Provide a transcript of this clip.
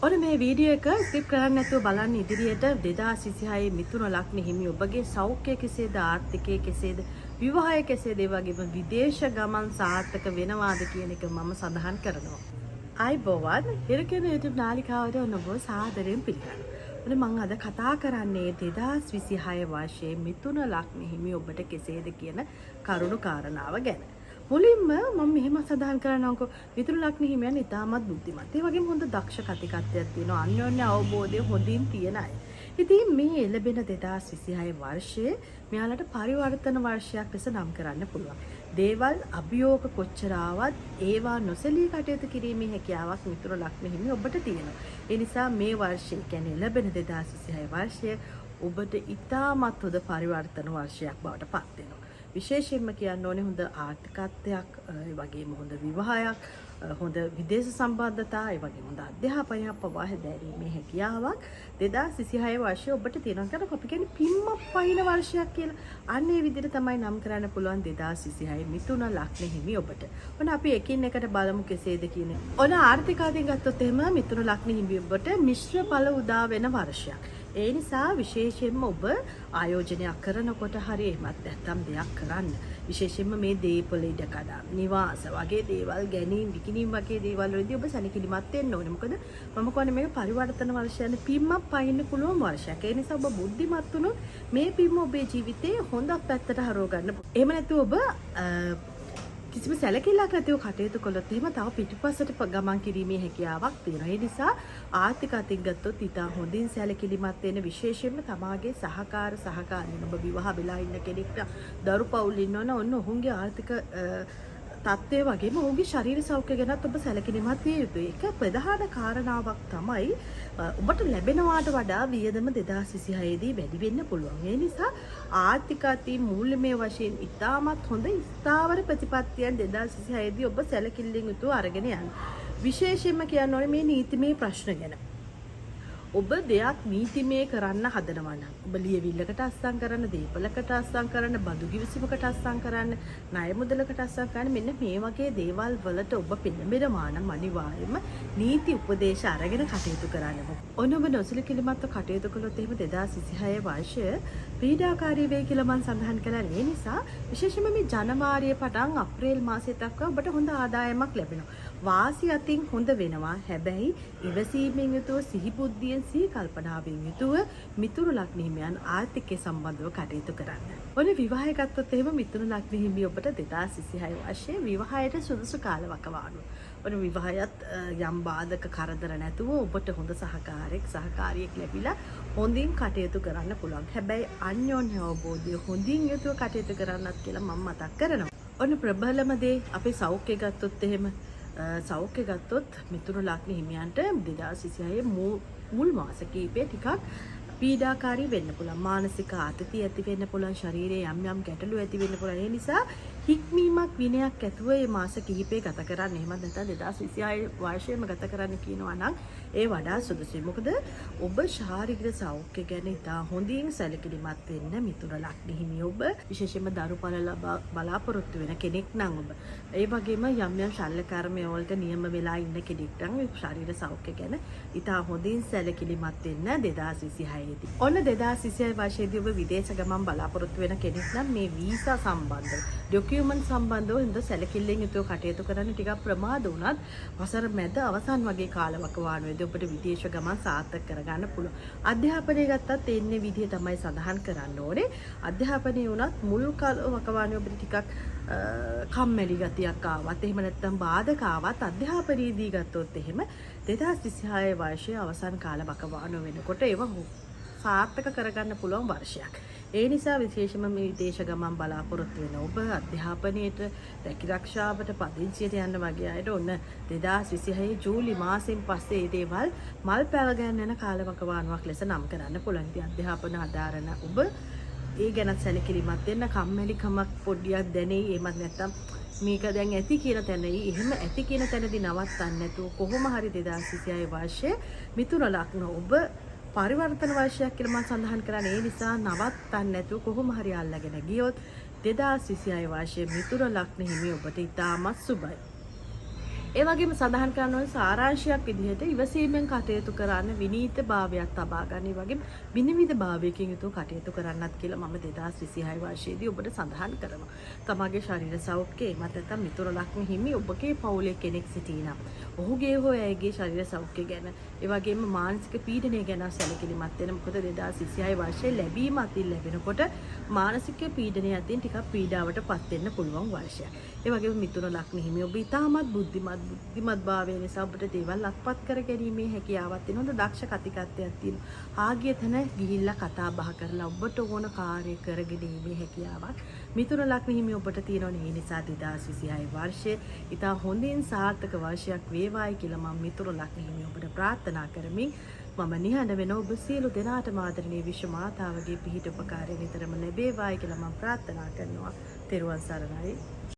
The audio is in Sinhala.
ඔන්න මේ වීඩියෝ එක ස්කිප් කරන්නේ නැතුව බලන්න ඉදිරියට 2026 මිථුන ලග්න හිමි ඔබගේ සෞඛ්‍ය කෙසේද ආර්ථිකය කෙසේද විවාහය කෙසේද ඒ වගේම විදේශ ගමන් සාර්ථක වෙනවාද කියන එක මම සඳහන් කරනවා. ආයිබෝවන් හිරකෙන YouTube නාලිකාවට ඔබව සාදරයෙන් පිළිගන්නවා. ඔන්න මම අද කතා කරන්නේ 2026 වර්ෂයේ මිථුන ලග්න හිමි ඔබට කෙසේද කියන කරුණු කාරණාව ගැන. මුලින්ම මම මෙහෙම සඳහන් කරනවාකෝ මිථුන ලග්න හිමියන් ඉතාමත් බුද්ධිමත්. ඒ වගේම හොඳ දක්ෂ කතිකත්වයක් තියෙනවා. අන්‍යෝන්‍ය අවබෝධය හොඳින් තියෙන අය. ඉතින් මේ ලැබෙන 2026 වර්ෂයේ මෙයාලට පරිවර්තන වර්ෂයක් ලෙස නම් කරන්න පුළුවන්. දේවල් අභියෝග කොච්චර ආවත් ඒවා නොසලී කටයුතු කිරීමේ හැකියාවක් මිථුන ලග්න හිමි ඔබට තියෙනවා. ඒ නිසා මේ වර්ෂය කියන්නේ ලැබෙන 2026 වර්ෂය ඔබට ඉතාමත් හොඳ පරිවර්තන වර්ෂයක් බවට පත් වෙනවා. විශේෂයෙන්ම කියන්න ඕනේ හොඳ ආර්ථිකත්වයක්, ඒ වගේම හොඳ විවාහයක්, හොඳ විදේශ සම්බන්ධතා, ඒ වගේම හොඳ අධ්‍යාපනයක් පවා හැදෑරීමේ හැකියාවක් 2026 වර්ෂයේ ඔබට තියෙනවා. කරක අපි කියන්නේ පිම්මක් පහින වර්ෂයක් කියලා. අන්න ඒ විදිහට තමයි නම් කරන්න පුළුවන් 2026 මිථුන ලග්න හිමි ඔබට. ඔන්න අපි එකින් එකට බලමු කෙසේද කියන්නේ. ඔන්න ආර්ථිකාදීන් ගත්තොත් එහෙම මිථුන ලග්න හිමි ඔබට මිශ්‍ර ඵල උදා වෙන වර්ෂයක්. ඒ නිසා විශේෂයෙන්ම ඔබ ආයෝජනයක් කරනකොට හරි එහෙමත් නැත්නම් දෙයක් කරන්න. විශේෂයෙන්ම මේ දීපල ඉඩකඩ, නිවාස වගේ දේවල් ගැනීම, විකිණීම් වගේ දේවල් වලදී ඔබ සැලකිලිමත් වෙන්න ඕනේ. මොකද මම කියන්නේ මේක පරිවර්තන වර්ෂයනේ පිම්මක් පයින්න පුළුවන් වර්ෂයක්. ඒ නිසා ඔබ බුද්ධිමත් වුණොත් මේ පිම්ම ඔබේ ජීවිතේ හොඳක් පැත්තට හරව ගන්න. එහෙම නැතුව ඔබ කිසිම සැලකිල්ලක් නැතිව කටයුතු කළොත් එහෙම තව පිටිපස්සට ගමන් කිරීමේ හැකියාවක් තියෙනවා. ඒ නිසා ආර්ථික අතින් ගත්තොත් ඉතා හොඳින් සැලකිලිමත් වෙන විශේෂයෙන්ම තමාගේ සහකාරීන් ඔබ විවාහ වෙලා ඉන්න කෙනෙක්ට දරු පවුල් ඉන්නවනම් ඔන්න ඔහුගේ ආර්ථික තත්ත්වය වගේම ඔහුගේ ශරීර සෞඛ්‍ය ගැනත් ඔබ සැලකිලිමත් විය යුතුයි. ඒක ප්‍රධාන කාරණාවක් තමයි ඔබට ලැබෙනවාට වඩා වියදම 2026 දී වැඩි වෙන්න පුළුවන්. ඒ නිසා ආර්ථික අතින් මූල්‍යමය වශයෙන් ඉතාමත් හොඳ ස්ථාවර ප්‍රතිපත්තියන් 2026 දී ඔබ සැලකිල්ලෙන් යුතුව අරගෙන යන්න. විශේෂයෙන්ම කියන්න ඕනේ මේ නීතිමය ප්‍රශ්න ගැන. ඔබ දෙයක් නීතිමය කරන්න හදනවා නම් ඔබ ලියවිල්ලකට අස්සම් කරන්න, දීපලකට අස්සම් කරන්න, බදු කිවිසුමකට අස්සම් කරන්න, ණය මුදලකට අස්සම් කරන්න, මෙන්න මේ වගේ දේවල් වලට ඔබ පෙළඹෙනවා නම් අනිවාර්යයෙන්ම නීති උපදේශ අරගෙන කටයුතු කරන්න. ඔන්න ඔබ නොසලකිලිමත්ව කටයුතු කළොත් එහෙම 2026 වර්ෂය පීඩාකාරී වෙයි කියලා මම සඳහන් කළා. ඒ නිසා විශේෂයෙන්ම මේ ජනවාරිය පටන් අප්‍රේල් මාසය දක්වා ඔබට හොඳ ආදායමක් ලැබෙනවා. වාසි අතින් හොඳ වෙනවා. හැබැයි ඉවසීමෙන් යුතුව සිහිබුද්ධියෙන් සිහි කල්පනාවෙන් යුතුව මිථුන ලග්න හිමියන් ආර්ථිකය සම්බන්ධව කටයුතු කරන්න. ඔන්න විවාහය ගත්තොත් එහෙම මිථුන ලග්න හිමි ඔබට 2026 වර්ෂයේ විවාහයට සුදුසු කාලවකවානුව. ඔන්න විවාහයත් යම් බාධක කරදර නැතුව ඔබට හොඳ සහකාරියෙක් ලැබිලා හොඳින් කටයුතු කරන්න පුළුවන්. හැබැයි අන්‍යෝන්‍ය අවබෝධය හොඳින් යුතුව කටයුතු කරන්නත් කියලා මම මතක් කරනවා. ඔන්න ප්‍රබලම දේ අපේ සෞඛ්‍ය ගත්තොත් එහෙම සෞඛ්‍ය ගත්තොත් මිථුන ලග්න හිමියන්ට 2026 මුල් මාස කිහිපේ ටිකක් පීඩාකාරී වෙන්න පුළුවන්. මානසික ආතතිය ඇති වෙන්න පුළුවන්. ශරීරයේ යම් ගැටලු ඇති වෙන්න පුළුවන්. ඒ නිසා හික්මීමක් විනයක් ඇතුව මේ මාස කිහිපේ ගත කරන්න. එහෙමත් නැත්නම් 2026 වර්ෂයේම ගත කරන්න කියනවා නම් ඒ වඩා සුදුසුයි. මොකද ඔබ ශාරීරික සෞඛ්‍ය ගැන ඉතා හොඳින් සැලකිලිමත් වෙන්න මිථුන ලග්න හිමි ඔබ විශේෂයෙන්ම දරුපල බලාපොරොත්තු වෙන කෙනෙක් නම් ඔබ. ඒ වගේම යම් ශල්‍ය කර්ම වලට නියම වෙලා ඉන්න කෙනෙක් නම් ශාරීරික සෞඛ්‍ය ගැන ඉතා හොඳින් සැලකිලිමත් වෙන්න 2026 දී. ඔන්න 2026 වර්ෂයේදී ඔබ විදේශ ගමන් බලාපොරොත්තු වෙන කෙනෙක් නම් මේ වීසා සම්බන්ධව ඩොකියුමන්ට් සම්බන්ධව හොඳ සැලකිල්ලෙන් යුතුව කටයුතු කරන්න. ටිකක් ප්‍රමාද වුණත් වසර මැද අවසන් වගේ කාලවකවානුවේදී ඔබට විදේශ ගමන් සාර්ථක කරගන්න පුළුවන්. අධ්‍යාපනය ගත්තත් එන්නේ විදිය තමයි සඳහන් කරන්න ඕනේ. අධ්‍යාපනයේ වුණත් මුල් කාලවකවානුවේ ඔබට ටිකක් කම්මැලි ගතියක් ආවත් එහෙම නැත්නම් බාධක ආවත් අධ්‍යාපනයේදී ගත්තොත් එහෙම 2026 වර්ෂයේ අවසන් කාලවකවානුව වෙනකොට ඒව සාර්ථක කරගන්න පුළුවන් වර්ෂයක්. ඒ නිසා විශේෂයෙන්ම මේ විදේශ ගමන් බලාපොරොත්තු වෙන ඔබ අධ්‍යාපනයේට රැකිරක්ෂාවට පදිංචියට යන්න වගේ අයට ඔන්න 2026 ජූලි මාසෙන් පස්සේ මේ දේවල් මල් පැල ගන්න යන කාලවකවානුවක් ලෙස නම් කරන්න පුළුවන්. ඉතින් අධ්‍යාපන ආධාරණ ඔබ ඒ ගැන සැලකිලිමත් වෙන්න. කම්මැලිකමක් පොඩ්ඩක් දැනෙයි. එහෙමත් නැත්නම් මේක දැන් ඇති කියන තැනයි එහෙම ඇති කියන තැනදී නවත්තන්න නැතුව කොහොම හරි 2026 වර්ෂයේ මිථුන ලග්න ඔබ පරිවර්තන වර්ෂයක් කියලා මම සඳහන් කරන්නේ. ඒ නිසා නවත්තන්න නැතුව කොහොම හරි අල්ලගෙන ගියොත් 2026 වර්ෂයේ මිථුන ලග්න හිමි ඔබට ඉතාමත් සුබයි. ඒ වගේම සඳහන් කරන්න ඕනේ සාරාංශයක් විදිහට ඉවසීමෙන් කටයුතු කරන්න විනීත භාවයක් තබා ගන්න. ඒ වගේම විනිවිද භාවයකින් යුතුව කටයුතු කරන්නත් කියලා මම 2026 වර්ෂයේදී ඔබට සඳහන් කරනවා. තමගේ ශරීර සෞඛ්‍යය මත නැත්නම් මිතුරු ලග්න හිමි ඔබගේ පවුලේ කෙනෙක් සිටිනා. ඔහුගේ හෝ ඇයගේ ශරීර සෞඛ්‍ය ගැන ඒ වගේම මානසික පීඩනය ගැන සැලකිලිමත් වෙන. මොකද 2026 වර්ෂයේ ලැබීම අතින් ලැබෙනකොට මානසික පීඩනය අතින් ටිකක් පීඩාවට පත් වෙන්න පුළුවන් වර්ෂයක්. ඒ වගේම මිතුරු ලග්න හිමි ඔබ ඉතාමත් බුද්ධිමත් භාවය නිසා ඔබට දේවල් අත්පත් කර ගැනීමේ හැකියාවක් තියෙන හොඳ දක්ෂ කතිකත්වයක් තියෙනවා. ආගිය තැන ගිහිල්ලා කතා බහ කරලා ඔබට ඕන කාර්ය කරගෙනීමේ හැකියාවක් මිතුරු ලග්න හිමි ඔබට තියෙනවා. ඒ නිසා 2026 වර්ෂයේ ඉතා හොඳින් සාර්ථක වර්ෂයක් වේවායි කියලා මම මිතුරු ලග්න හිමි ඔබට ප්‍රාර්ථනා කරමින් මම නිහඬ වෙන ඔබ සියලු දෙනාටම ආදරණීය විශ්ව මාතාවගේ පිහිට උපකාරය නිතරම ලැබේවායි කියලා මම ප්‍රාර්ථනා කරනවා. තෙරුවන් සරණයි.